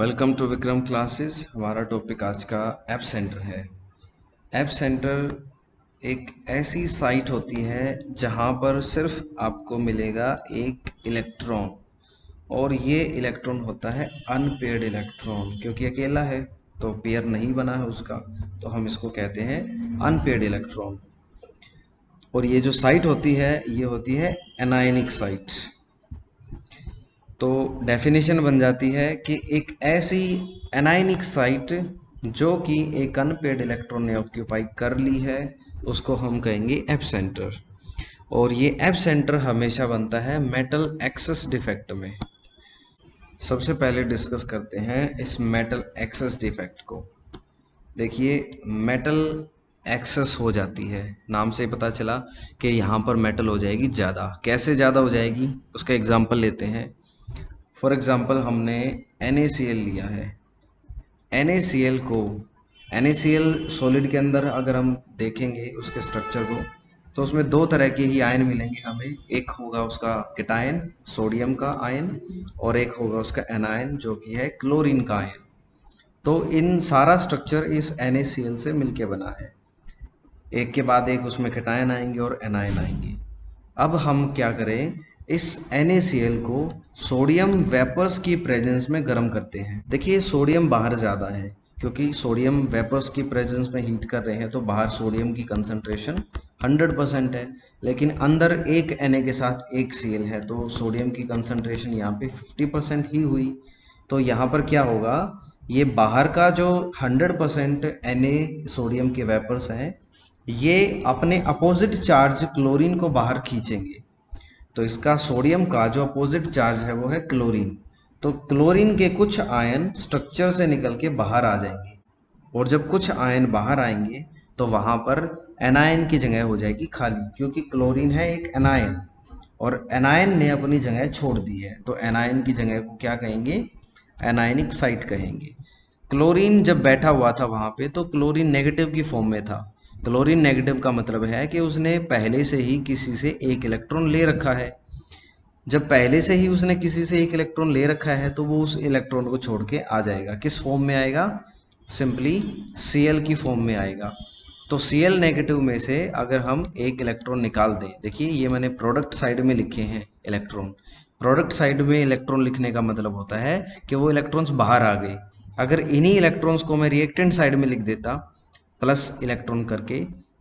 Welcome to Vikram classes. हमारा topic आज का ऐप सेंटर है। ऐप सेंटर एक ऐसी साइट होती है जहां पर सिर्फ आपको मिलेगा एक इलेक्ट्रॉन, और ये इलेक्ट्रॉन होता है अनपेयर्ड इलेक्ट्रॉन, क्योंकि अकेला है तो पेयर नहीं बना है उसका, तो हम इसको कहते हैं अनपेयर्ड इलेक्ट्रॉन। और ये जो साइट होती है ये होती है एनायनिक साइट। तो डेफिनेशन बन जाती है कि एक ऐसी एनायनिक साइट जो कि एक अनपेयर्ड इलेक्ट्रॉन ने ऑक्यूपाई कर ली है उसको हम कहेंगे एप सेंटर। और ये एप सेंटर हमेशा बनता है मेटल एक्सेस डिफेक्ट में। सबसे पहले डिस्कस करते हैं इस मेटल एक्सेस डिफेक्ट को। देखिए, मेटल एक्सेस हो जाती है, नाम से पता चला कि यहाँ पर मेटल हो जाएगी ज़्यादा। कैसे ज़्यादा हो जाएगी उसका एग्जांपल लेते हैं। फॉर एग्जांपल हमने NaCl लिया है। NaCl को NaCl सॉलिड के अंदर अगर हम देखेंगे उसके स्ट्रक्चर को, तो उसमें दो तरह के ही आयन मिलेंगे हमें। एक होगा उसका केटायन, सोडियम का आयन, और एक होगा उसका एनायन जो कि है क्लोरीन का आयन। तो इन सारा स्ट्रक्चर इस NaCl से मिलके बना है। एक के बाद एक उसमें केटायन आएंगे और एनायन आएंगे। अब हम क्या करें, इस NaCl को सोडियम वेपर्स की प्रेजेंस में गर्म करते हैं। देखिए, सोडियम बाहर ज़्यादा है, क्योंकि सोडियम वेपर्स की प्रेजेंस में हीट कर रहे हैं तो बाहर सोडियम की कंसंट्रेशन 100% है, लेकिन अंदर एक Na के साथ एक Cl है, तो सोडियम की कंसंट्रेशन यहाँ पे 50% ही हुई। तो यहाँ पर क्या होगा, ये बाहर का जो 100% Na सोडियम के वेपर्स हैं ये अपने अपोजिट चार्ज क्लोरीन को बाहर खींचेंगे। तो इसका सोडियम का जो अपोजिट चार्ज है वो है क्लोरीन। तो क्लोरीन के कुछ आयन स्ट्रक्चर से निकल के बाहर आ जाएंगे, और जब कुछ आयन बाहर आएंगे तो वहां पर एनायन की जगह हो जाएगी खाली, क्योंकि क्लोरीन है एक एनायन और एनायन ने अपनी जगह छोड़ दी है। तो एनायन की जगह को क्या कहेंगे, एनायनिक साइट कहेंगे। क्लोरीन जब बैठा हुआ था वहां पे तो क्लोरीन नेगेटिव की फॉर्म में था। क्लोरीन नेगेटिव का मतलब है कि उसने पहले से ही किसी से एक इलेक्ट्रॉन ले रखा है। जब पहले से ही उसने किसी से एक इलेक्ट्रॉन ले रखा है तो वो उस इलेक्ट्रॉन को छोड़ के आ जाएगा। किस फॉर्म में आएगा, सिंपली Cl की फॉर्म में आएगा। तो Cl नेगेटिव में से अगर हम एक इलेक्ट्रॉन निकाल दें, देखिए ये मैंने प्रोडक्ट साइड में लिखे हैं इलेक्ट्रॉन। प्रोडक्ट साइड में इलेक्ट्रॉन लिखने का मतलब होता है कि वो इलेक्ट्रॉन्स बाहर आ गए। अगर इन्हीं इलेक्ट्रॉन्स को मैं रिएक्टेंट साइड में लिख देता प्लस इलेक्ट्रॉन करके,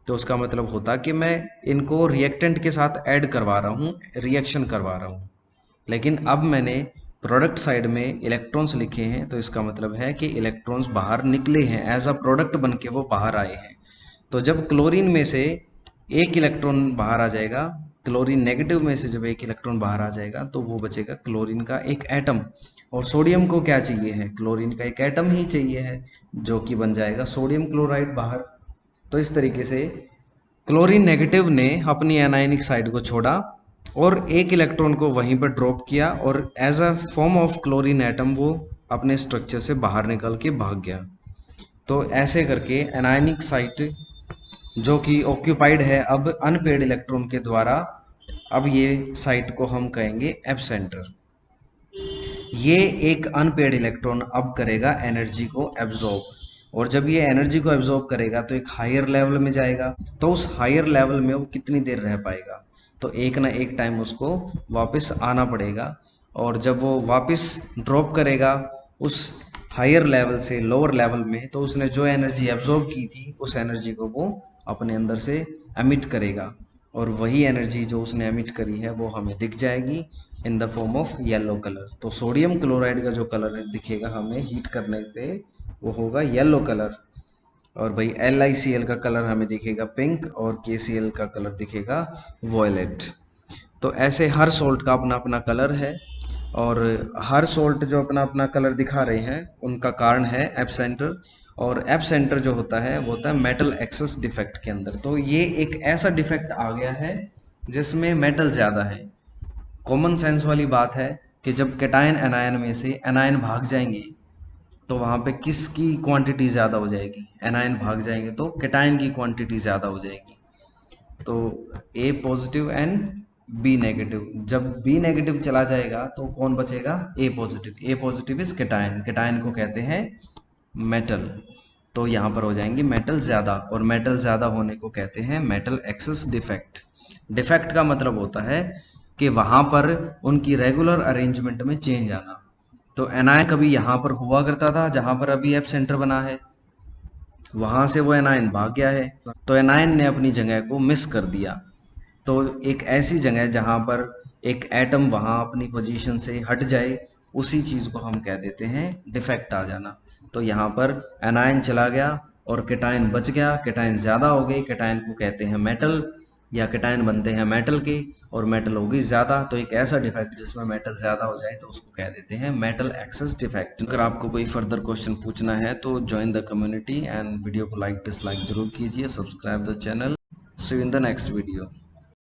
तो उसका मतलब होता कि मैं इनको रिएक्टेंट के साथ ऐड करवा रहा हूँ, रिएक्शन करवा रहा हूँ। लेकिन अब मैंने प्रोडक्ट साइड में इलेक्ट्रॉन्स लिखे हैं, तो इसका मतलब है कि इलेक्ट्रॉन्स बाहर निकले हैं, एज अ प्रोडक्ट बन के वो बाहर आए हैं। तो जब क्लोरीन में से एक इलेक्ट्रॉन बाहर आ जाएगा, क्लोरीन नेगेटिव में से जब एक इलेक्ट्रॉन बाहर आ जाएगा तो वो बचेगा क्लोरीन का एक एटम। और सोडियम को क्या चाहिए है, क्लोरीन का एक एटम ही चाहिए है, जो कि बन जाएगा सोडियम क्लोराइड बाहर। तो इस तरीके से क्लोरीन नेगेटिव ने अपनी एनायनिक साइड को छोड़ा और एक इलेक्ट्रॉन को वहीं पर ड्रॉप किया, और as a form of chlorine atom वो अपने स्ट्रक्चर से बाहर निकल के भाग गया। तो ऐसे करके एनायनिक साइट जो कि ऑक्यूपाइड है अब अनपेयर्ड इलेक्ट्रॉन के द्वारा, अब ये साइट को हम कहेंगे एप सेंटर। ये एक अनपेयर्ड इलेक्ट्रॉन अब करेगा एनर्जी को एब्जॉर्ब, और जब ये एनर्जी को एब्जॉर्ब करेगा तो एक हायर लेवल में जाएगा। तो उस हायर लेवल में वो कितनी देर रह पाएगा, तो एक ना एक टाइम उसको वापस आना पड़ेगा। और जब वो वापस ड्रॉप करेगा उस हायर लेवल से लोअर लेवल में, तो उसने जो एनर्जी एब्जॉर्ब की थी उस एनर्जी को वो अपने अंदर से एमिट करेगा, और वही एनर्जी जो उसने एमिट करी है वो हमें दिख जाएगी in the form of yellow colour. तो सोडियम क्लोराइड का जो कलर दिखेगा हमें हीट करने पे वो होगा येलो कलर, और भाई LiCl का कलर हमें दिखेगा पिंक, और KCl का कलर दिखेगा वॉयलेट। तो ऐसे हर सॉल्ट का अपना अपना कलर है, और हर सॉल्ट जो अपना अपना कलर दिखा रहे हैं उनका कारण है एप सेंटर। और एप सेंटर जो होता है वो होता है मेटल एक्सेस डिफेक्ट के अंदर। तो ये एक ऐसा डिफेक्ट आ गया है जिसमें मेटल ज़्यादा है। कॉमन सेंस वाली बात है कि जब कैटायन एनायन में से एनायन भाग जाएंगे तो वहाँ पे किसकी क्वांटिटी ज़्यादा हो जाएगी, एनायन भाग जाएंगे तो कैटायन की क्वांटिटी ज़्यादा हो जाएगी। तो A positive and B negative. जब बी नेगेटिव चला जाएगा तो कौन बचेगा, A positive. A positive is cation, cation को कहते हैं मेटल। तो यहाँ पर हो जाएंगे मेटल ज़्यादा, और मेटल ज़्यादा होने को कहते हैं मेटल एक्सेस डिफेक्ट। डिफेक्ट का मतलब होता है कि वहाँ पर उनकी रेगुलर अरेंजमेंट में चेंज आना। तो एनायन कभी यहाँ पर हुआ करता था जहाँ पर अभी एप सेंटर बना है, वहां से वो एनायन भाग गया है, तो एनायन ने अपनी जगह को मिस कर दिया। तो एक ऐसी जगह जहां पर एक एटम वहां अपनी पोजीशन से हट जाए, उसी चीज को हम कह देते हैं डिफेक्ट आ जाना। तो यहाँ पर एनायन चला गया और केटायन बच गया, केटायन ज्यादा हो गए, केटायन को कहते हैं मेटल, या केटायन बनते हैं मेटल के, और मेटल होगी ज्यादा। तो एक ऐसा डिफेक्ट जिसमें मेटल ज्यादा हो जाए तो उसको कह देते हैं मेटल एक्सेस डिफेक्ट। अगर आपको कोई फर्दर क्वेश्चन पूछना है तो join the community and video को लाइक डिसलाइक जरूर कीजिए, subscribe the channel. See you in the next video.